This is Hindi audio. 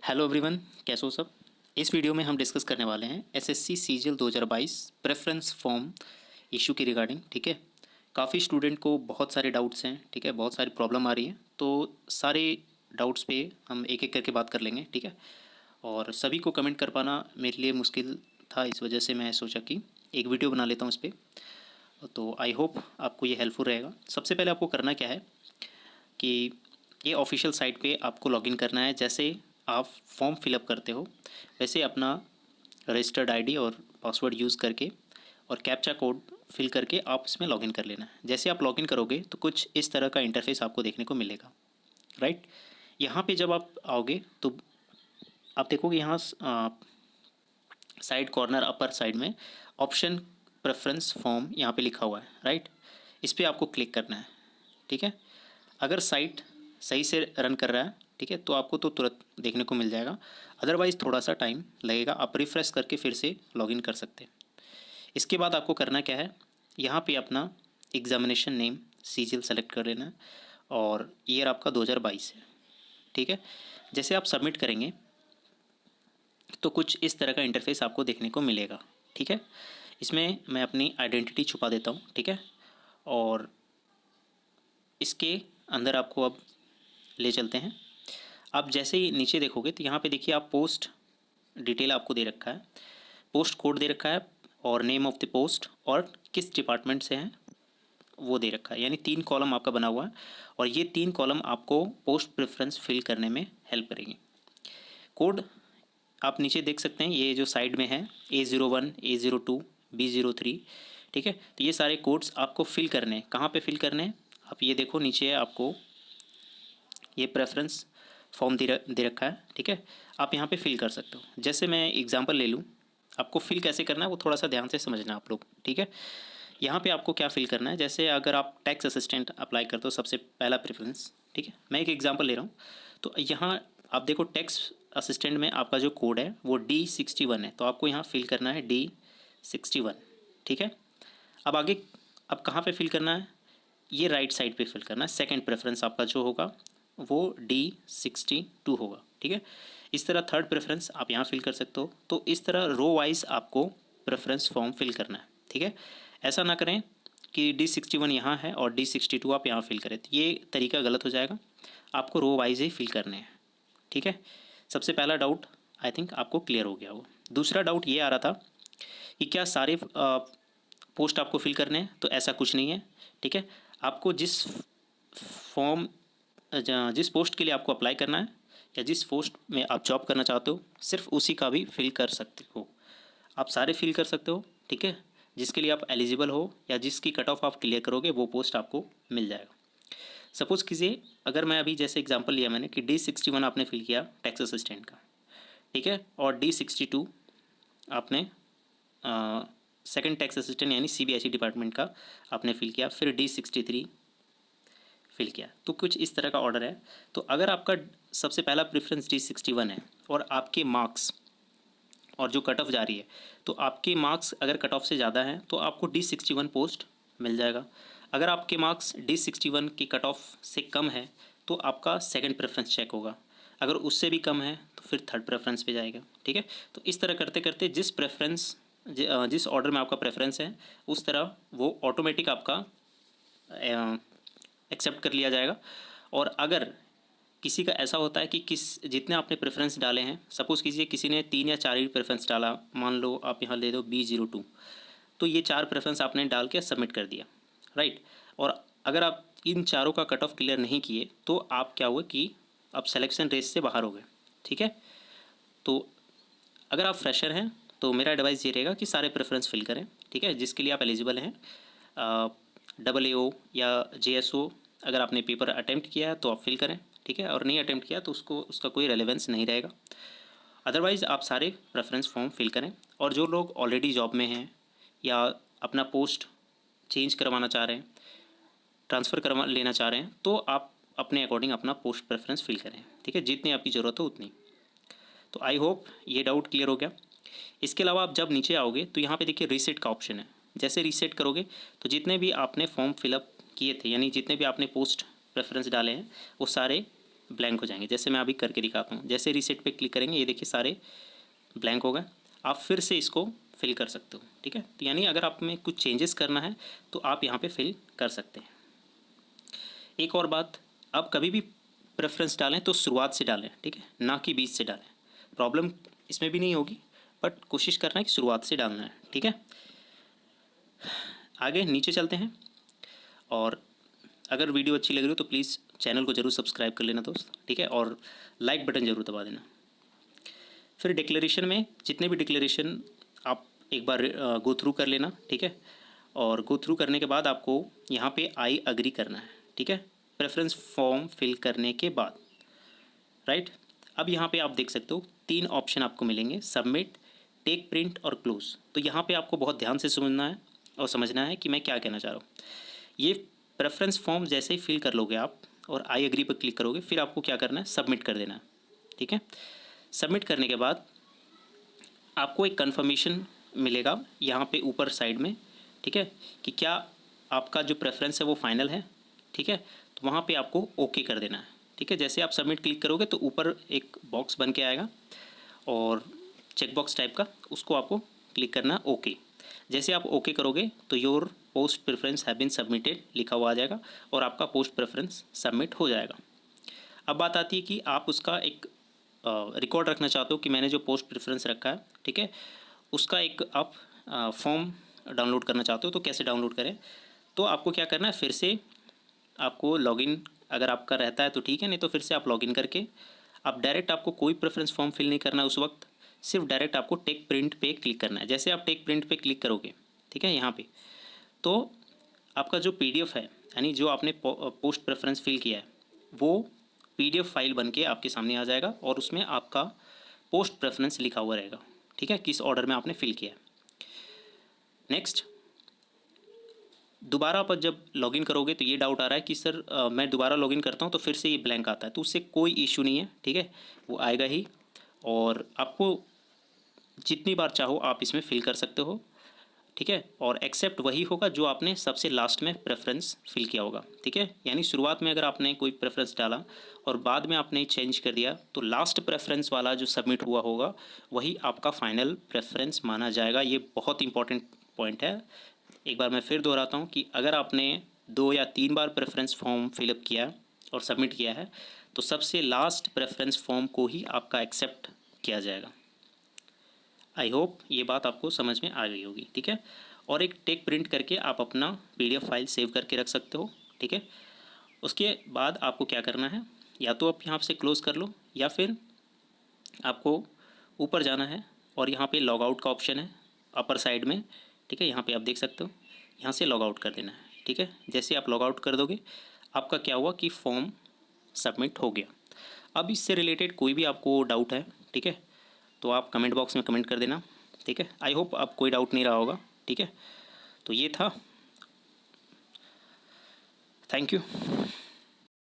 हेलो एवरीवन, कैसे हो सब। इस वीडियो में हम डिस्कस करने वाले हैं SSC CGL 2022 preference form issue की रिगार्डिंग। ठीक है, काफ़ी स्टूडेंट को बहुत सारे डाउट्स हैं। ठीक है, बहुत सारी प्रॉब्लम आ रही है, तो सारे डाउट्स पे हम एक एक करके बात कर लेंगे। ठीक है, और सभी को कमेंट कर पाना मेरे लिए मुश्किल था, इस वजह से मैं सोचा कि एक वीडियो बना लेता हूँ इस पर। तो आई होप आपको ये हेल्पफुल रहेगा। सबसे पहले आपको करना क्या है कि ये ऑफिशियल साइट पे आपको लॉगिन करना है। जैसे आप फॉर्म फिलअप करते हो वैसे अपना रजिस्टर्ड आईडी और पासवर्ड यूज़ करके और कैप्चा कोड फिल करके आप इसमें लॉगिन कर लेना है। जैसे आप लॉगिन करोगे तो कुछ इस तरह का इंटरफेस आपको देखने को मिलेगा। राइट, यहाँ पे जब आप आओगे तो आप देखोगे यहाँ साइड कॉर्नर अपर साइड में ऑप्शन प्रेफरेंस फॉर्म यहाँ पे लिखा हुआ है। राइट, इस पर आपको क्लिक करना है। ठीक है, अगर साइट सही से रन कर रहा है, ठीक है, तो आपको तो तुरंत देखने को मिल जाएगा। अदरवाइज़ थोड़ा सा टाइम लगेगा, आप रिफ़्रेश करके फिर से लॉगिन कर सकते हैं। इसके बाद आपको करना क्या है, यहाँ पे अपना एग्जामिनेशन नेम सीजीएल सेलेक्ट कर लेना है और ईयर आपका 2022 है। ठीक है, जैसे आप सबमिट करेंगे तो कुछ इस तरह का इंटरफेस आपको देखने को मिलेगा। ठीक है, इसमें मैं अपनी आइडेंटिटी छुपा देता हूँ। ठीक है, और इसके अंदर आपको अब ले चलते हैं। आप जैसे ही नीचे देखोगे तो यहाँ पे देखिए आप पोस्ट डिटेल आपको दे रखा है, पोस्ट कोड दे रखा है और नेम ऑफ द पोस्ट और किस डिपार्टमेंट से हैं वो दे रखा है। यानी 3 कॉलम आपका बना हुआ है और ये 3 कॉलम आपको पोस्ट प्रेफरेंस फिल करने में हेल्प करेंगे। कोड आप नीचे देख सकते हैं, ये जो साइड में है A01, A02, B03। ठीक है, तो ये सारे कोड्स आपको फिल करने हैं। कहाँ पे फिल करने हैं, आप ये देखो नीचे है, आपको ये प्रेफरेंस फॉर्म दे रखा है। ठीक है, आप यहाँ पे फिल कर सकते हो। जैसे मैं एग्जांपल ले लूँ, आपको फिल कैसे करना है वो थोड़ा सा ध्यान से समझना आप लोग। ठीक है, यहाँ पे आपको क्या फिल करना है, जैसे अगर आप टैक्स असिस्टेंट अप्लाई करते हो सबसे पहला प्रेफरेंस। ठीक है, मैं एक एग्जांपल ले रहा हूँ, तो यहाँ आप देखो टैक्स असिस्टेंट में आपका जो कोड है वो D61 है, तो आपको यहाँ फिल करना है D61। ठीक है, अब आगे अब कहाँ पे फिल करना है, ये राइट साइड पे फिल करना है। सेकंड प्रेफरेंस आपका जो होगा वो D62 होगा। ठीक है, इस तरह थर्ड प्रेफरेंस आप यहाँ फिल कर सकते हो। तो इस तरह रो वाइज आपको प्रेफरेंस फॉर्म फिल करना है। ठीक है, ऐसा ना करें कि D61 यहाँ है और D62 आप यहाँ फिल करें, तो ये तरीका गलत हो जाएगा। आपको रो वाइज ही फिल करने हैं। ठीक है, सबसे पहला डाउट आई थिंक आपको क्लियर हो गया हो। दूसरा डाउट ये आ रहा था कि क्या सारे पोस्ट आपको फिल करने हैं, तो ऐसा कुछ नहीं है। ठीक है, आपको फॉर्म जिस पोस्ट के लिए आपको अप्लाई करना है या जिस पोस्ट में आप जॉब करना चाहते हो सिर्फ उसी का भी फिल कर सकते हो। आप सारे फिल कर सकते हो। ठीक है, जिसके लिए आप एलिजिबल हो या जिसकी कट ऑफ आप क्लियर करोगे वो पोस्ट आपको मिल जाएगा। सपोज़ कीजिए, अगर मैं अभी जैसे एग्जांपल लिया मैंने कि D61 आपने फिल किया टैक्स असिस्टेंट का। ठीक है, और D62 आपने सेकंड टैक्स असिस्टेंट यानी CBIC डिपार्टमेंट का आपने फिल किया, फिर D63 फिल किया। तो कुछ इस तरह का ऑर्डर है। तो अगर आपका सबसे पहला प्रेफरेंस D61 है और आपके मार्क्स और जो कट ऑफ जा रही है, तो आपके मार्क्स अगर कट ऑफ से ज़्यादा हैं तो आपको D61 पोस्ट मिल जाएगा। अगर आपके मार्क्स D61 की कट ऑफ से कम है तो आपका सेकंड प्रेफरेंस चेक होगा। अगर उससे भी कम है तो फिर थर्ड प्रेफरेंस पे जाएगा। ठीक है, तो इस तरह करते करते जिस ऑर्डर में आपका प्रेफरेंस है उस तरह वो ऑटोमेटिक आपका एक्सेप्ट कर लिया जाएगा। और अगर किसी का ऐसा होता है कि जितने आपने प्रेफरेंस डाले हैं, सपोज़ कीजिए किसी ने 3 या 4 ही प्रेफरेंस डाला, मान लो आप यहाँ ले दो B02, तो ये 4 प्रेफरेंस आपने डाल के सबमिट कर दिया। राइट, और अगर आप इन चारों का कट ऑफ क्लियर नहीं किए तो आप क्या हुआ कि आप सिलेक्शन रेस से बाहर हो गए। ठीक है, तो अगर आप फ्रेशर हैं तो मेरा एडवाइस ये रहेगा कि सारे प्रेफरेंस फिल करें। ठीक है, जिसके लिए आप एलिजिबल हैं। AAO या JSO अगर आपने पेपर अटैम्प्ट किया है तो आप फिल करें। ठीक है, और नहीं अटैम्प्ट किया तो उसका कोई रेलेवेंस नहीं रहेगा। अदरवाइज़ आप सारे प्रेफरेंस फॉर्म फिल करें। और जो लोग ऑलरेडी जॉब में हैं या अपना पोस्ट चेंज करवाना चाह रहे हैं, ट्रांसफ़र करवा लेना चाह रहे हैं, तो आप अपने अकॉर्डिंग अपना पोस्ट प्रेफरेंस फिल करें। ठीक है, जितनी आपकी ज़रूरत हो उतनी। तो आई होप ये डाउट क्लियर हो गया। इसके अलावा आप जब नीचे आओगे तो यहाँ पे देखिए रीसेट का ऑप्शन है। जैसे रीसेट करोगे तो जितने भी आपने फॉर्म फिलअप किए थे, यानी जितने भी आपने पोस्ट प्रेफरेंस डाले हैं वो सारे ब्लैंक हो जाएंगे। जैसे मैं अभी करके दिखाता हूँ, जैसे रीसेट पे क्लिक करेंगे ये देखिए सारे ब्लैंक हो गए। आप फिर से इसको फिल कर सकते हो, ठीक है। तो यानी अगर आप में कुछ चेंजेस करना है तो आप यहाँ पे फिल कर सकते हैं। एक और बात, आप कभी भी प्रेफरेंस डालें तो शुरुआत से डालें, ठीक है, ना कि बीच से डालें। प्रॉब्लम इसमें भी नहीं होगी, बट कोशिश करना है कि शुरुआत से डालना है, ठीक है। आगे नीचे चलते हैं, और अगर वीडियो अच्छी लग रही हो तो प्लीज़ चैनल को ज़रूर सब्सक्राइब कर लेना दोस्त, ठीक है, और लाइक बटन ज़रूर दबा देना। फिर डिक्लेरेशन में जितने भी डिक्लेरेशन आप एक बार गो थ्रू कर लेना, ठीक है। और गो थ्रू करने के बाद आपको यहाँ पे आई अग्री करना है, ठीक है, प्रेफरेंस फॉर्म फिल करने के बाद, राइट। अब यहाँ पे आप देख सकते हो 3 ऑप्शन आपको मिलेंगे, सबमिट, टेक प्रिंट और क्लोज। तो यहाँ पे आपको बहुत ध्यान से सुनना है और समझना है कि मैं क्या कहना चाह रहा हूँ। ये प्रेफरेंस फॉर्म जैसे ही फिल कर लोगे आप और आई एग्री पर क्लिक करोगे, फिर आपको क्या करना है, सबमिट कर देना है, ठीक है। सबमिट करने के बाद आपको एक कन्फर्मेशन मिलेगा यहाँ पे ऊपर साइड में, ठीक है, कि क्या आपका जो प्रेफरेंस है वो फाइनल है, ठीक है। तो वहाँ पे आपको ओके कर देना है, ठीक है। जैसे आप सबमिट क्लिक करोगे तो ऊपर एक बॉक्स बन के आएगा और चेक बॉक्स टाइप का, उसको आपको क्लिक करना ओके। जैसे आप ओके करोगे तो your post preference have been submitted लिखा हुआ आ जाएगा और आपका पोस्ट प्रेफरेंस सबमिट हो जाएगा। अब बात आती है कि आप उसका एक रिकॉर्ड रखना चाहते हो कि मैंने जो पोस्ट प्रेफरेंस रखा है, ठीक है, उसका एक आप फॉर्म डाउनलोड करना चाहते हो। तो कैसे डाउनलोड करें, तो आपको क्या करना है, फिर से आपको लॉगिन अगर आपका रहता है तो ठीक है, नहीं तो फिर से आप लॉगिन करके आप डायरेक्ट, आपको कोई प्रेफरेंस फॉर्म फिल नहीं करना है उस वक्त, सिर्फ डायरेक्ट आपको टेक प्रिंट पे क्लिक करना है। जैसे आप टेक प्रिंट पे क्लिक करोगे, ठीक है, यहाँ पे तो आपका जो पीडीएफ है, यानी जो आपने पोस्ट प्रेफरेंस फिल किया है, वो पीडीएफ फाइल बन के आपके सामने आ जाएगा और उसमें आपका पोस्ट प्रेफरेंस लिखा हुआ रहेगा, ठीक है, किस ऑर्डर में आपने फिल किया है। नेक्स्ट, दोबारा पर जब लॉगिन करोगे तो ये डाउट आ रहा है कि सर मैं दोबारा लॉगिन करता हूँ तो फिर से ये ब्लैंक आता है, तो उससे कोई इशू नहीं है, ठीक है, वो आएगा ही और आपको जितनी बार चाहो आप इसमें फिल कर सकते हो, ठीक है। और एक्सेप्ट वही होगा जो आपने सबसे लास्ट में प्रेफरेंस फिल किया होगा, ठीक है। यानी शुरुआत में अगर आपने कोई प्रेफरेंस डाला और बाद में आपने चेंज कर दिया तो लास्ट प्रेफरेंस वाला जो सबमिट हुआ होगा वही आपका फाइनल प्रेफरेंस माना जाएगा। ये बहुत इंपॉर्टेंट पॉइंट है। एक बार मैं फिर दोहराता हूँ कि अगर आपने 2 या 3 बार प्रेफरेंस फॉर्म फिलअप किया और सबमिट किया है तो सबसे लास्ट प्रेफरेंस फॉर्म को ही आपका एक्सेप्ट किया जाएगा। आई होप ये बात आपको समझ में आ गई होगी, ठीक है। और एक टेक प्रिंट करके आप अपना पीडीएफ फाइल सेव करके रख सकते हो, ठीक है। उसके बाद आपको क्या करना है, या तो आप यहाँ से क्लोज़ कर लो या फिर आपको ऊपर जाना है और यहाँ पे लॉग आउट का ऑप्शन है अपर साइड में, ठीक है, यहाँ पे आप देख सकते हो, यहाँ से लॉग आउट कर देना है, ठीक है। जैसे आप लॉग आउट कर दोगे आपका क्या हुआ कि फॉर्म सबमिट हो गया। अब इससे रिलेटेड कोई भी आपको डाउट है, ठीक है, तो आप कमेंट बॉक्स में कमेंट कर देना, ठीक है। आई होप अब कोई डाउट नहीं रहा होगा, ठीक है। तो ये था, थैंक यू।